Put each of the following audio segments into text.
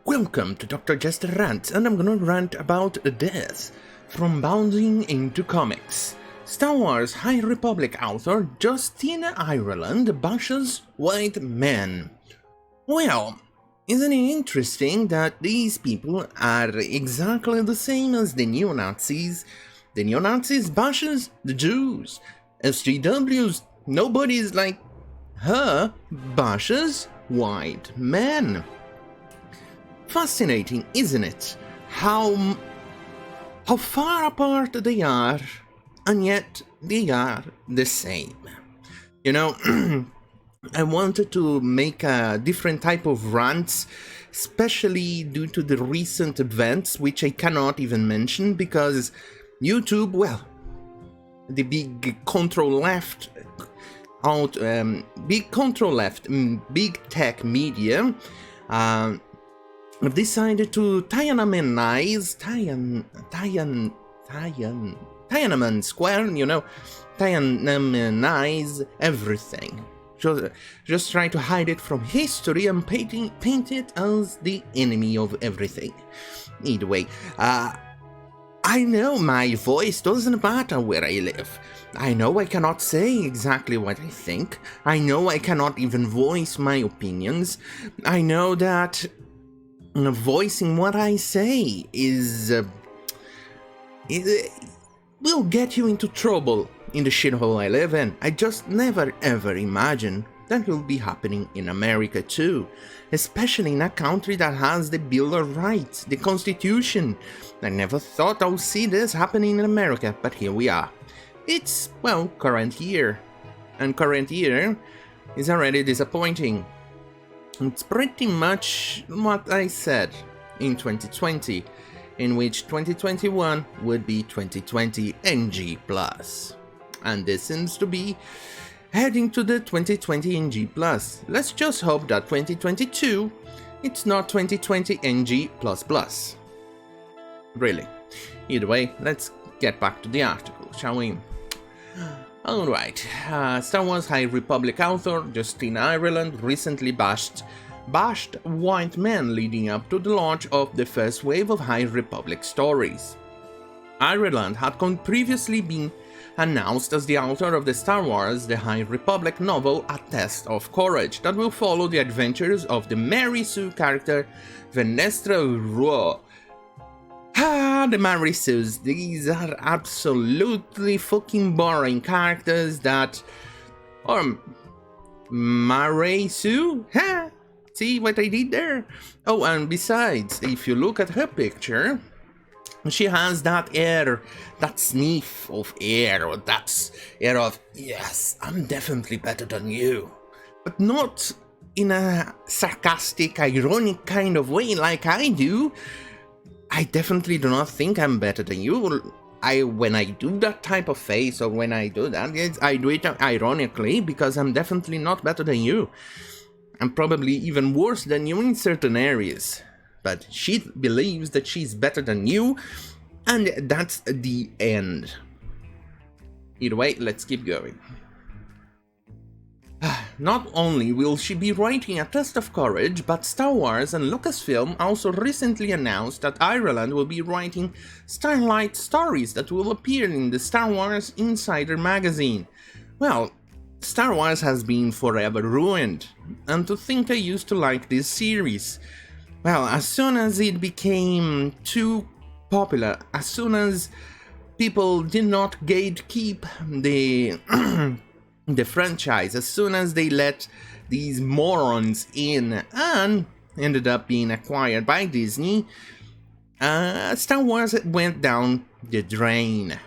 Welcome to Dr. Jester Rants, and I'm gonna rant about this. From bounding into comics. Star Wars High Republic author Justina Ireland bashes white men. Well, isn't it interesting that these people are exactly the same as the neo-Nazis? The neo-Nazis bashes the Jews. SJWs, nobody's like her, bashes white men. Fascinating, isn't it? How far apart they are, and yet they are the same. You know, I wanted to make a different type of rants, especially due to the recent events, which I cannot even mention because YouTube, well, the big control left, big tech media, decided to Tiananmen Square, you know, Tiananmenize everything. Just try to hide it from history and paint it as the enemy of everything. Either way, I know my voice doesn't matter where I live. I know I cannot say exactly what I think. I know I cannot even voice my opinions. I know that voicing what I say will get you into trouble in the shithole I live in. I just never ever imagined that will be happening in America too, especially in a country that has the Bill of Rights, the Constitution. I never thought I would see this happening in America, but here we are. It's, well, current year, and current year is already disappointing. It's pretty much what I said in 2020, in which 2021 would be 2020 NG+. And this seems to be heading to the 2020 NG+. Let's just hope that 2022, it's not 2020 NG++. Really. Either way, let's get back to the article, shall we? Alright, Star Wars High Republic author Justina Ireland recently bashed white men leading up to the launch of the first wave of High Republic stories. Ireland had previously been announced as the author of the Star Wars The High Republic novel A Test of Courage that will follow the adventures of the Mary Sue character Venestra Rowe. The Mary Sues, these are absolutely fucking boring characters that... Mary Sue? Ha! See what I did there? Oh, and besides, if you look at her picture, she has that air, that sniff of air, or that air of, yes, I'm definitely better than you. But not in a sarcastic, ironic kind of way like I do. I definitely do not think I'm better than you. When I do that type of face, or when I do that, I do it ironically, because I'm definitely not better than you. I'm probably even worse than you in certain areas. But she believes that she's better than you, and that's the end. Either way, let's keep going. Not only will she be writing A Test of Courage, but Star Wars and Lucasfilm also recently announced that Ireland will be writing Starlight stories that will appear in the Star Wars Insider magazine. Well, Star Wars has been forever ruined, and to think I used to like this series. Well, as soon as it became too popular, as soon as people did not gatekeep the franchise, as soon as they let these morons in and ended up being acquired by Disney, Star Wars went down the drain.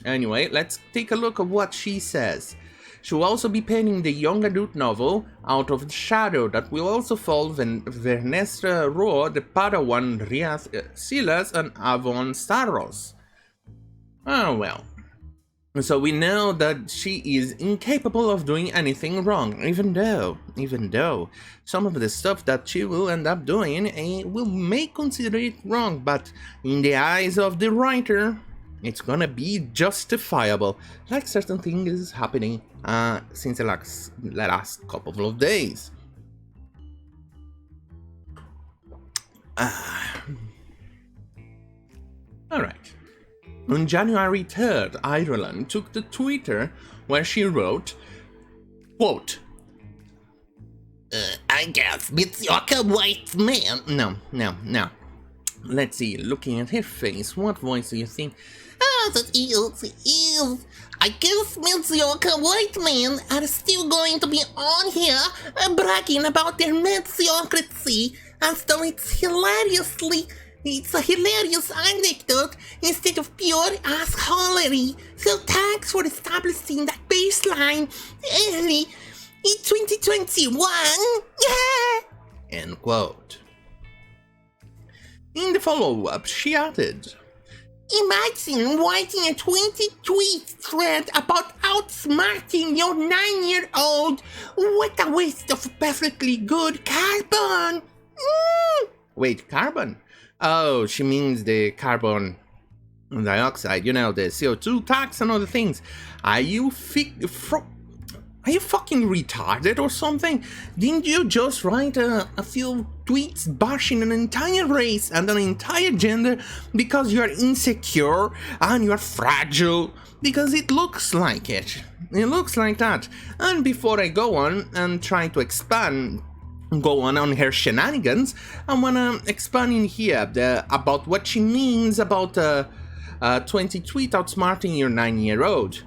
Anyway, let's take a look at what she says. She will also be penning the young adult novel Out of the Shadow that will also follow Venestra Rowe, the Padawan Riath Silas, and Avon Starros. Oh well. So we know that she is incapable of doing anything wrong, even though some of the stuff that she will end up doing may consider it wrong, but in the eyes of the writer, it's gonna be justifiable, like certain things is happening since the last couple of days. Alright. On January 3rd, Ireland took to Twitter where she wrote, quote, I guess Mitsuoka white man. No. Let's see, looking at her face, what voice do you think? That is. I guess Mitsuoka white men are still going to be on here bragging about their meritocracy as though it's a hilarious anecdote instead of pure assholery. So thanks for establishing that baseline early in 2021. End quote. In the follow-up, she added, Imagine writing a 20-tweet thread about outsmarting your 9-year-old. What a waste of perfectly good carbon. Wait, carbon? Oh, she means the carbon dioxide, the CO2 tax and other things. Are you fucking retarded or something? Didn't you just write a few tweets bashing an entire race and an entire gender because you're insecure and you're fragile? Because it looks like it. It looks like that. And before I go on and try to go on her shenanigans, I wanna expand in here about what she means about 20 tweet outsmarting your 9-year-old.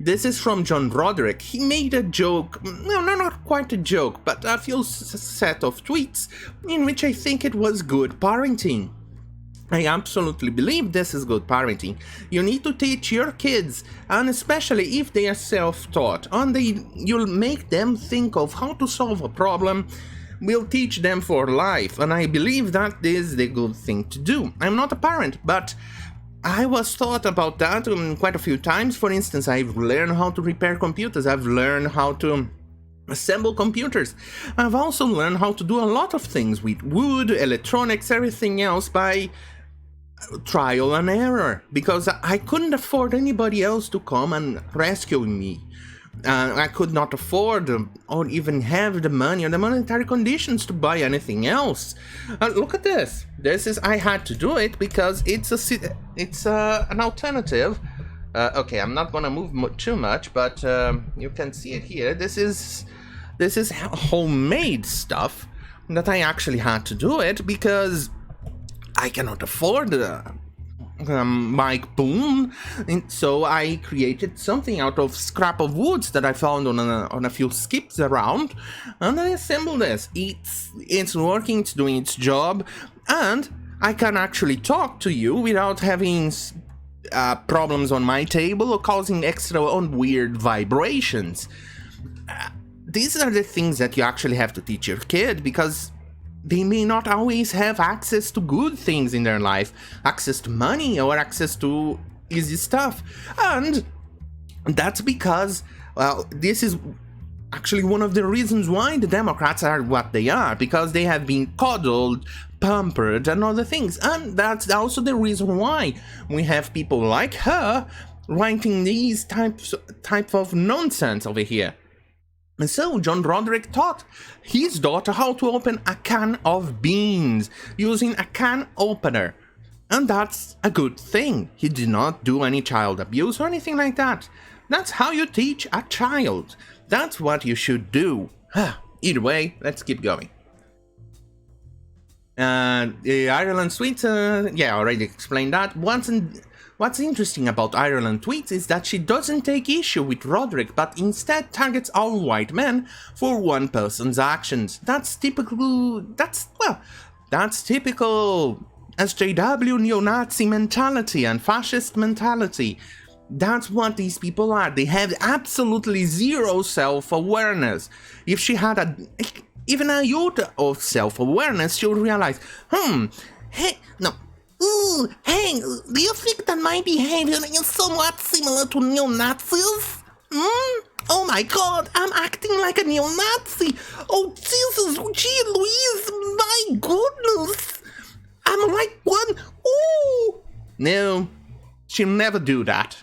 This is from John Roderick. He made a joke, no, not quite a joke, but a few set of tweets in which I think it was good parenting. I absolutely believe this is good parenting. You need to teach your kids, and especially if they are self-taught, and you'll make them think of how to solve a problem, will teach them for life, and I believe that is the good thing to do. I'm not a parent, but I was taught about that quite a few times. For instance, I've learned how to repair computers, I've learned how to assemble computers. I've also learned how to do a lot of things with wood, electronics, everything else by trial and error, because I couldn't afford anybody else to come and rescue me. I could not afford or even have the money or the monetary conditions to buy anything else. Look at this. I had to do it because it's an alternative. Okay, I'm not gonna move too much, but you can see it here. This is homemade stuff that I actually had to do it because I cannot afford mic boom, and so I created something out of scrap of woods that I found on a few skips around, and I assembled this. It's working, it's doing its job, and I can actually talk to you without having problems on my table or causing extra weird vibrations. These are the things that you actually have to teach your kid, because they may not always have access to good things in their life, access to money or access to easy stuff. And that's because, well, this is actually one of the reasons why the Democrats are what they are, because they have been coddled, pampered, and other things. And that's also the reason why we have people like her writing these type of nonsense over here. And so John Roderick taught his daughter how to open a can of beans using a can opener. And that's a good thing. He did not do any child abuse or anything like that. That's how you teach a child. That's what you should do. Either way, let's keep going. The Ireland tweets, I already explained that. What's interesting about Ireland tweets is that she doesn't take issue with Roderick, but instead targets all white men for one person's actions. That's typical SJW neo-Nazi mentality and fascist mentality. That's what these people are. They have absolutely zero self-awareness. If she had even a iota of self-awareness, she would realize, hey, do you think that my behavior is somewhat similar to neo-Nazis? Oh my god, I'm acting like a neo-Nazi! Oh Jesus, gee Louise, my goodness! I'm like one, ooh! No, she'll never do that.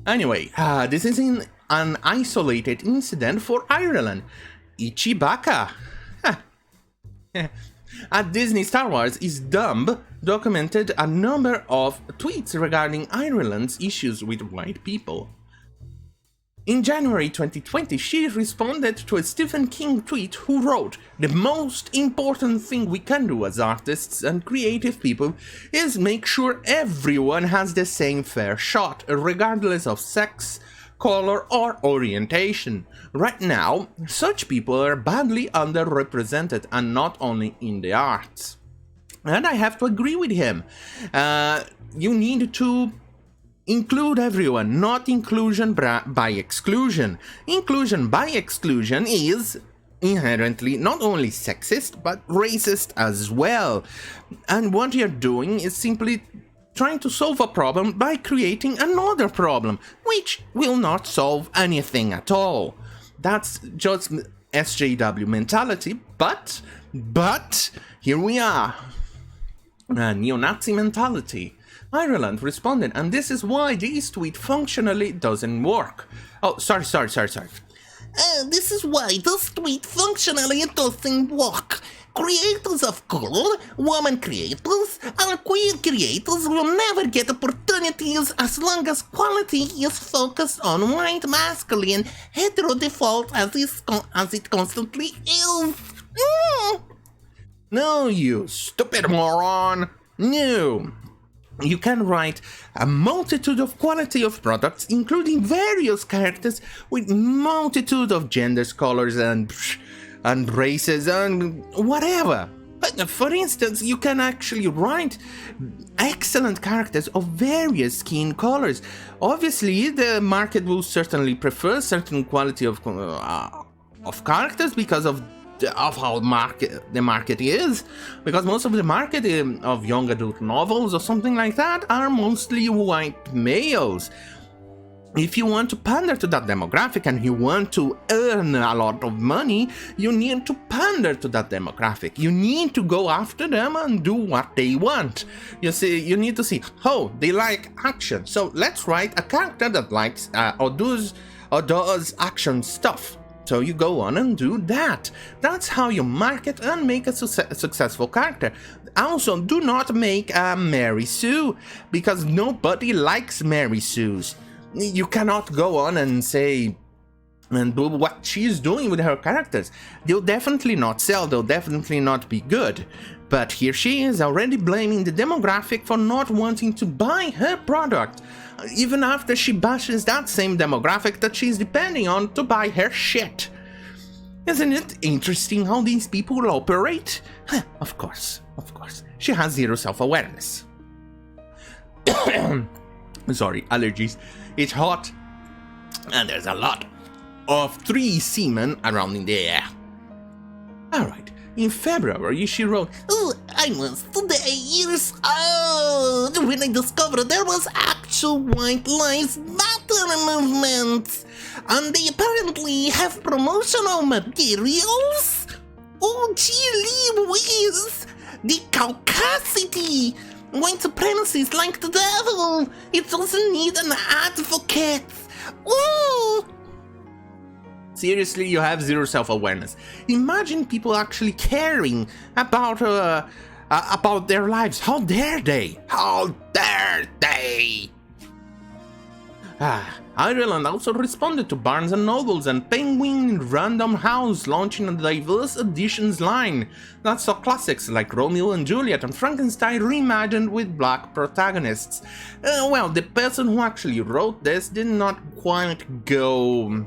Anyway, this is an isolated incident for Ireland. Ichibaka. At Disney, Star Wars is dumb documented a number of tweets regarding Ireland's issues with white people. In January 2020, she responded to a Stephen King tweet who wrote, "The most important thing we can do as artists and creative people is make sure everyone has the same fair shot, regardless of sex, color, or orientation. Right now, such people are badly underrepresented, and not only in the arts." And I have to agree with him. You need to include everyone, not inclusion by exclusion. Inclusion by exclusion is inherently not only sexist, but racist as well. And what you're doing is simply trying to solve a problem by creating another problem, which will not solve anything at all. That's just SJW mentality, but here we are. Neo-Nazi mentality. Ireland responded, and this is why this tweet functionally doesn't work. Oh, sorry. This is why this tweet functionally doesn't work. Creators of color, woman creators, and queer creators will never get opportunities as long as quality is focused on white, masculine, hetero default as it constantly is. No, you stupid moron. No. You can write a multitude of quality of products, including various characters with multitude of genders, colors, and races, and whatever. But for instance, you can actually write excellent characters of various skin colors. Obviously, the market will certainly prefer certain quality of characters because of how the market is, because most of the market of young adult novels or something like that are mostly white males. If you want to pander to that demographic and you want to earn a lot of money, you need to pander to that demographic. You need to go after them and do what they want. You see, you need to see, oh, they like action, so let's write a character that likes or does action stuff. So you go on and do that. That's how you market and make a successful character. Also, do not make a Mary Sue, because nobody likes Mary Sues. You cannot go on and say and do what she's doing with her characters. They'll definitely not sell, they'll definitely not be good. But here she is already blaming the demographic for not wanting to buy her product, even after she bashes that same demographic that she's depending on to buy her shit. Isn't it interesting how these people operate? Of course. She has zero self-awareness. Sorry, allergies. It's hot, and there's a lot of 3 seamen around in the air. Alright, in February she wrote, "Oh, I was today years old when I discovered there was actual White Lives Matter movement, and they apparently have promotional materials. Oh, gee Louise, the caucasity. White supremacy is like the devil. It doesn't need an advocate. Ooh." Seriously, you have zero self-awareness. Imagine people actually caring about their lives. How dare they? How dare they? Ireland also responded to Barnes & Nobles and Penguin Random House launching a diverse editions line that saw classics like Romeo and Juliet and Frankenstein reimagined with black protagonists. Well, the person who actually wrote this did not quite go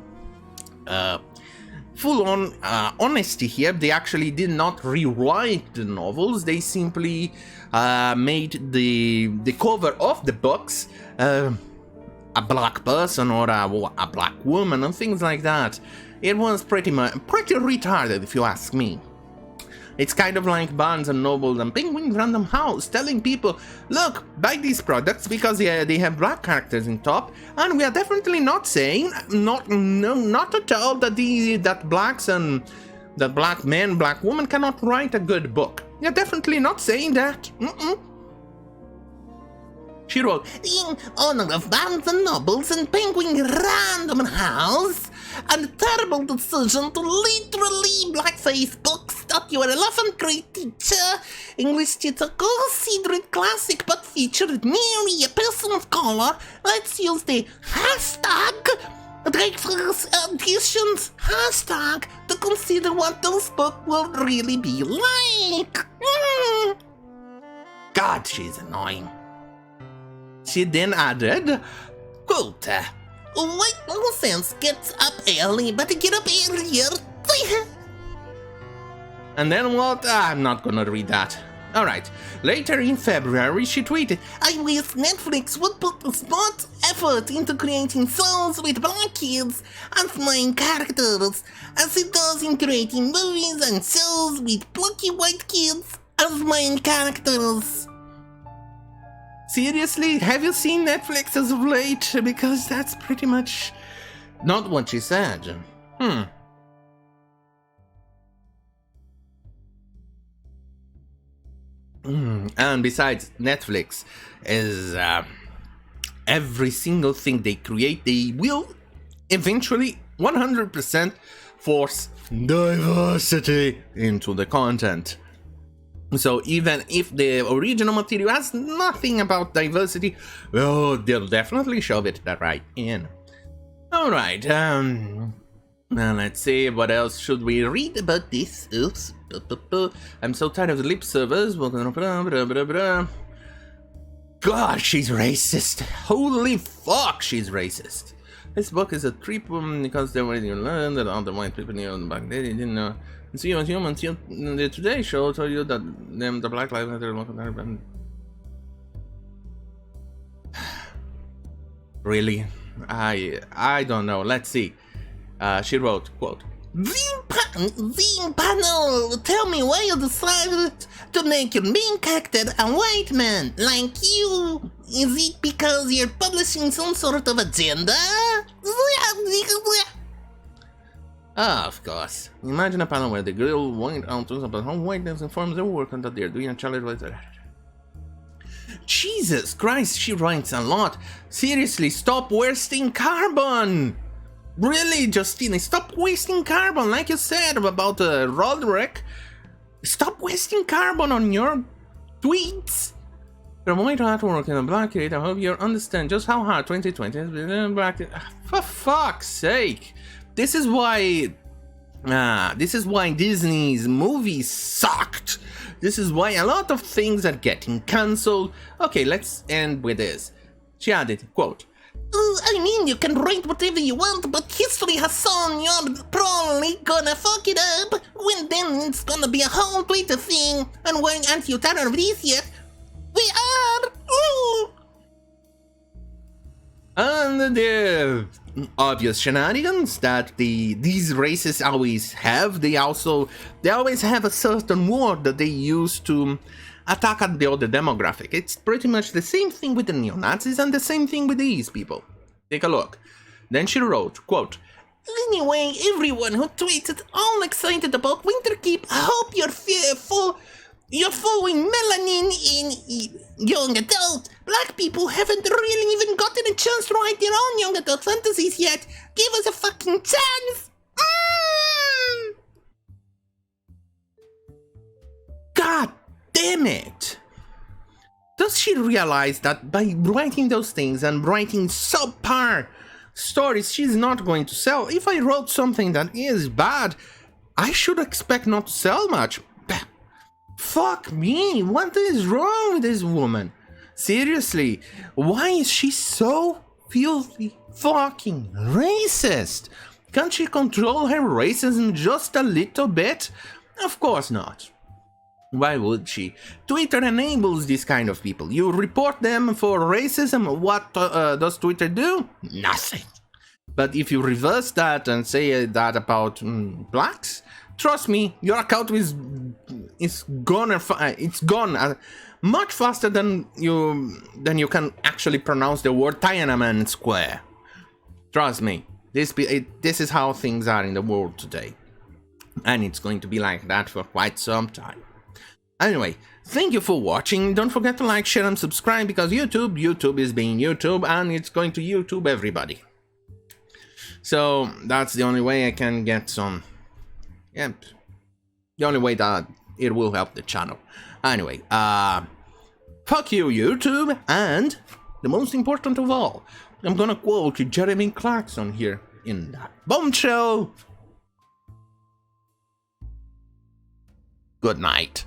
full-on honesty here. They actually did not rewrite the novels, they simply made the cover of the books a black person or a black woman and things like that. It was pretty retarded, if you ask me. It's kind of like Barnes & Noble and Penguin Random House telling people, look, buy these products because they have black characters in top, and we are definitely not saying, not at all that blacks and that black men, black women cannot write a good book. We are definitely not saying that. She wrote, "In honor of Barnes & Nobles and Penguin Random House, and the terrible decision to literally blackface books that your 11th grade teacher, English teacher, considered classic but featured merely a person of color. Let's use the hashtag diverse editions hashtag to consider what those books will really be like. God, she's annoying. She then added, quote, White nonsense gets up early, but get up earlier. and then what? I'm not gonna read that. Alright, later in February she tweeted, I wish Netflix would put a smart effort into creating shows with black kids as main characters, as it does in creating movies and shows with plucky white kids as main characters. seriously, have you seen Netflix as of late? Because that's pretty much not what she said. And besides, Netflix is every single thing they create, they will eventually 100% force diversity into the content. So even if the original material has nothing about diversity, well, they'll definitely shove it right in. Alright, now let's see, what else should we read about this? Oops. I'm so tired of the lip servers. God, she's racist. Holy fuck, she's racist. This book is a trip because the way you learn that all the white people knew back then, they didn't know. And see, as humans, the Today Show told you that the Black Lives Matter local. Really? I don't know. Let's see. She wrote, quote, The panel, tell me why you decided to make your main character a white man like you. Is it because you're publishing some sort of agenda? Of course. Imagine a panel where the girl went on to about how whiteness informs their work and that they're doing a challenge with it. Jesus Christ, she writes a lot. Seriously, stop wasting carbon! Really, Justina, stop wasting carbon, like you said about Roderick. Stop wasting carbon on your tweets. From white artwork and a black kid, I hope you understand just how hard 2020 has been in black. For fuck's sake. This is why Disney's movies sucked. This is why a lot of things are getting cancelled. Okay, let's end with this. She added, quote, I mean, you can write whatever you want, but history has shown you're probably gonna fuck it up. When then it's gonna be a whole Twitter thing. And when aren't you tired of this yet? We are! Ooh. And the obvious shenanigans that these races always have, they always have a certain word that they use to attack at the other demographic. It's pretty much the same thing with the neo-Nazis and the same thing with these people. Take a look. Then she wrote, quote, Anyway, everyone who tweeted all excited about Winterkeep, I hope you're following melanin in young adult. Black people haven't really even gotten a chance to write their own young adult fantasies yet. Give us a fucking chance. God damn it! Does she realize that by writing those things and writing subpar stories she's not going to sell? If I wrote something that is bad, I should expect not to sell much. Fuck me, what is wrong with this woman? Seriously, why is she so filthy fucking racist? Can't she control her racism just a little bit? Of course not. Why would she? Twitter enables this kind of people. You report them for racism, what does Twitter do? Nothing. But if you reverse that and say that about blacks, trust me, your account is gone. It's gone much faster than you can actually pronounce the word Tiananmen Square. Trust me, this is how things are in the world today, and it's going to be like that for quite some time. Anyway, thank you for watching. Don't forget to like, share, and subscribe because YouTube is being YouTube, and it's going to YouTube everybody. So that's the only way I can get some. Yeah, the only way that it will help the channel. Anyway, fuck you, YouTube, and the most important of all, I'm gonna quote Jeremy Clarkson here in that bombshell. Good night.